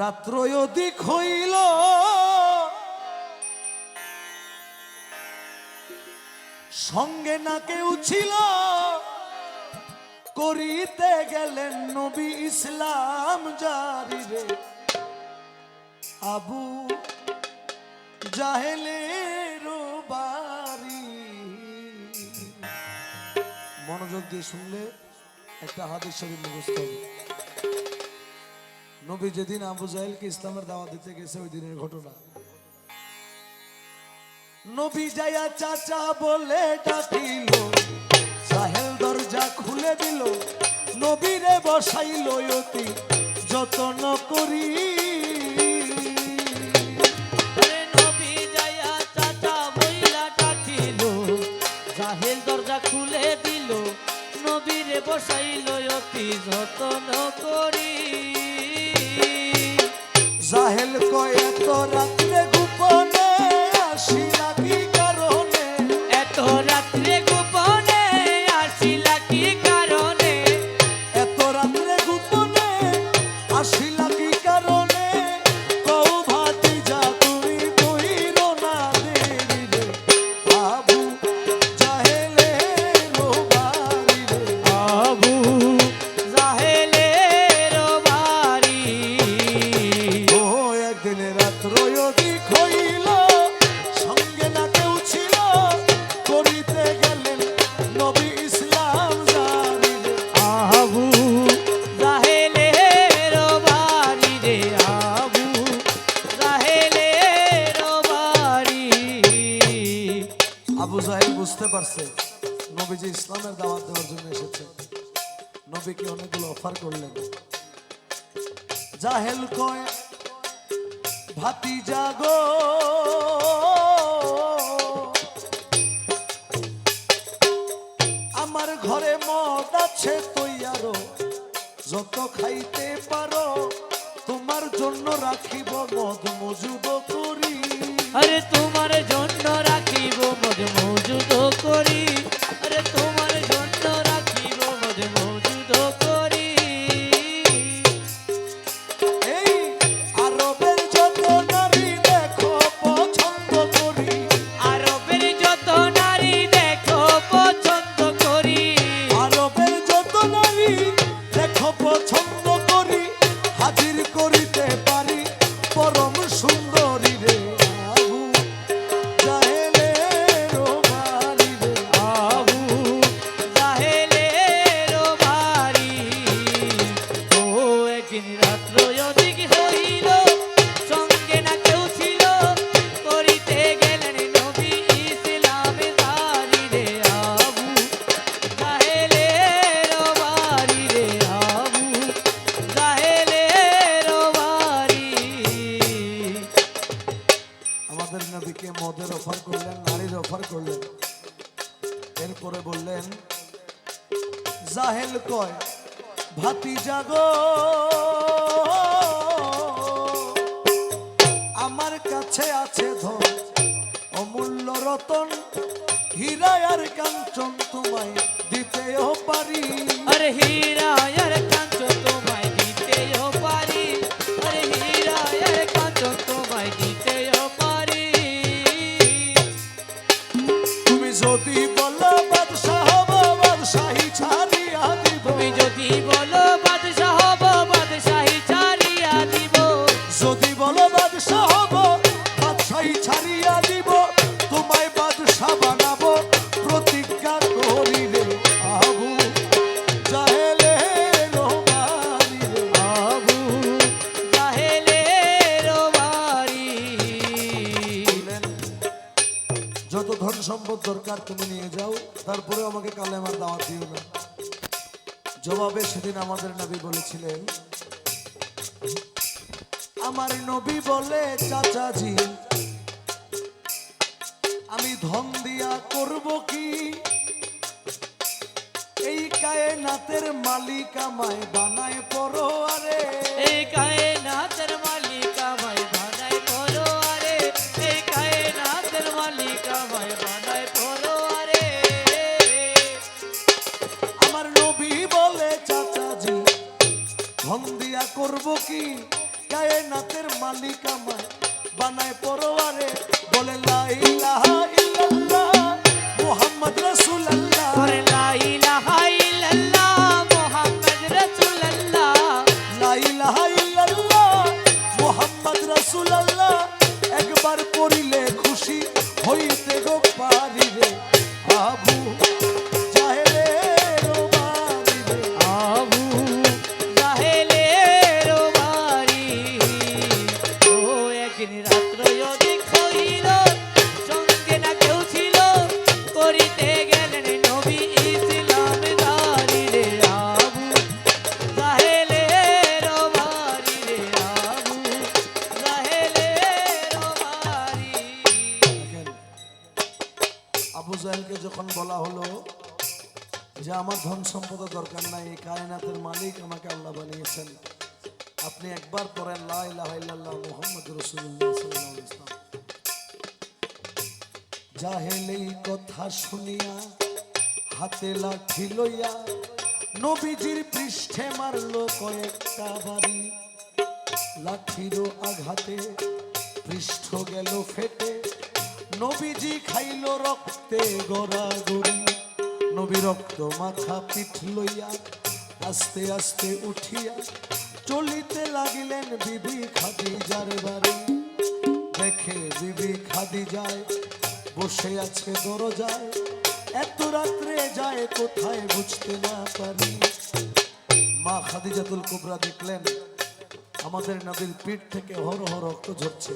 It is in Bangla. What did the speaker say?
রাত্র অধিক হইল সঙ্গে না কেউ ছিল করিতে গেলেন নবী ইসলাম জারি রে আবু জাহেলের বাড়ি। মনোযোগ দিয়ে শুনলে একটা হাদিস শরীফ মুখস্থ হবে। নবী যেদিন আবু জাহেলকে ইসলামের দাওয়াত দিতে গেছে ওই দিনের ঘটনা। নবী যায়া চাচা বলে ডাকিল, জাহেল দরজা খুলে দিল, নবীরে বসাইল অতি যতন করি। নবী যায়া চাচা বইলা ডাকিল, জাহেল দরজা খুলে দিল, নবীরে বসাইল অতি যতন করি। জাহেল কয় এত রাত্রে গোপনে আসিলা কি কারণে, এত রাত্রে গোপনে আসিলা কি কারণে, এত রাত্রে গোপনে আসিলা কি কারণে, কও ভাতিজা তুমি বইরো না দেরি রে আবু জাহেলের বাড়ি রে। আবু জাহেলের বাড়ি। ও একদিন রাত্র অধিক হইল সঙ্গে না কেউ ছিল করিতে গেলেন নবী ইসলাম জারি রে আবু জাহেলের বাড়ি রে, আবু জাহেলের বাড়ি। আবু জাহেল বুঝতে পারছে নবীজি ইসলামের দাওয়াত দেওয়ার জন্য এসেছে। নবীকে অনেকগুলো অফার করলেন। জাহেল কয় ভাতিজা গো আমার ঘরে মদ আছে তৈয়ারো, যত খাইতে পারো তোমার জন্য রাখিব মদ মজুদ করি। আরে তোমার জন্য রাখিব মদ মজুদ করি, আরে তোমার জন্য রাখিব মদ মজুদ করি। এই আরবের যত নারী দেখো পছন্দ করি, আরবের যত নারী দেখো পছন্দ করি, আরবের যত নারী দেখো পছন্দ করি, হাজির করিতে পারি পরম সুন্দরী রে আবু জাহেলের বাড়ি রে। আবু জাহেলের বাড়ি। ও একদিন রাত্র অধিক হইল সঙ্গে না কেউ ছিল করিতে গেলেন নবী ইসলাম জারি রে আবু জাহেলের বাড়ি রে, আবু জাহেলের বাড়ি। আমাদের নবীকে মদের অফার করলেন, নারীর অফার করলেন। এরপরে বললেন জাহেল কয় ভাতিজা গো আমার কাছে আছে ধন অমূল্য রতন, হীরা আর কাঞ্চন তোমায় দিতেও পারি। আরে হীরা আর কাঞ্চন তোমায় দিতেও পারি, আরে হীরা আর কাঞ্চন তোমায় দিতেও পারি। তুমি যদি বলো বাদশাহ হব বাদশাহী ছাড়িয়া দিব, তুমি যদি বলো বাদশাহ হব বাদশাহী ছাড়িয়া দিব, যদি বলো বাদশাহ হব বাদশাহী ছাড়িয়া দিব, তোমায় বাদশাহ বানাবো প্রতিজ্ঞা করি রে আবু জাহেলের বাড়ি রে। আবু জাহেলের বাড়ি। বললেন, যত ধন সম্পদ দরকার তুমি নিয়ে যাও, তারপরে আমাকে কালেমার দাওয়াত দিও না। জবাবে সেদিন আমাদের নবী বলেছিলেন, আমার নবী বলে চাচাজি আমি ধন দিয়া করব কি, এই কায়নাতের মালিক আমায় বানায় পরোয়ারে। এই কায়নাতের মালিক আমায় বানায় পরোয়ারে, এই কায়নাতের মালিক আমায় বানায় পরোয়ারে। আমার নবী বলে চাচাজি ধন দিয়া করব কি, কায়নাতের মালিক আমায় বানায় পরোয়ারে বলে লা ইলাহা ইল্লাল্লাহ মুহাম্মদ রাসূলুল্লাহ করে লা ইলাহা ইল্লাল্লাহ মুহাম্মদ রাসূলুল্লাহ লা ইলাহা ইল্লাল্লাহ মুহাম্মদ রাসূলুল্লাহ একবার পড়িলে খুশি হইতে গো পারি রে আবু জাহেলের বাড়ি রে আবু জাহেলের বাড়ি ও একদিন রাত্র অধিক হইল সঙ্গে না কেউ ছিল করিতে গেলেন নবী ইসলাম দারি রে আবু জাহেলের বাড়ি রে আবু জাহেলের বাড়ি দেখেন, আবু জাহেলকে যখন বলা হলো যে আমার ধন সম্পদের দরকার নাই, এই কায়নাতের মালিক আমাকে আল্লাহ বানিয়েছেন, আপনি একবার পড়েন লা ইলাহা ইল্লাল্লাহ মুহাম্মাদুর রাসূলুল্লাহ সাল্লাল্লাহু আলাইহি ওয়াসাল্লাম। জাহেল এই কথা শুনিয়া হাতে লাঠি লইয়া নবীজির পৃষ্ঠে মারলো কয়েকটা বাড়ি, লাঠিরও আঘাতে পৃষ্ঠ গেল ফেটে, নবীজি খাইল রক্তে গড়াগড়ি, নবী রক্ত মাথা পিঠ লইয়া আস্তে আস্তে উঠিয়া চলিতে লাগিলেন বিবি খাদিজার বাড়ি। দেখে বিবি খাদিজায় বসে আছে দরজায়, এত রাত্রে যায় কোথায় বুঝতে না পারি। মা খাদিজাতুল কুবরা দেখলেন আমাদের নবীর পিঠ থেকে হর হর রক্ত ঝরছে,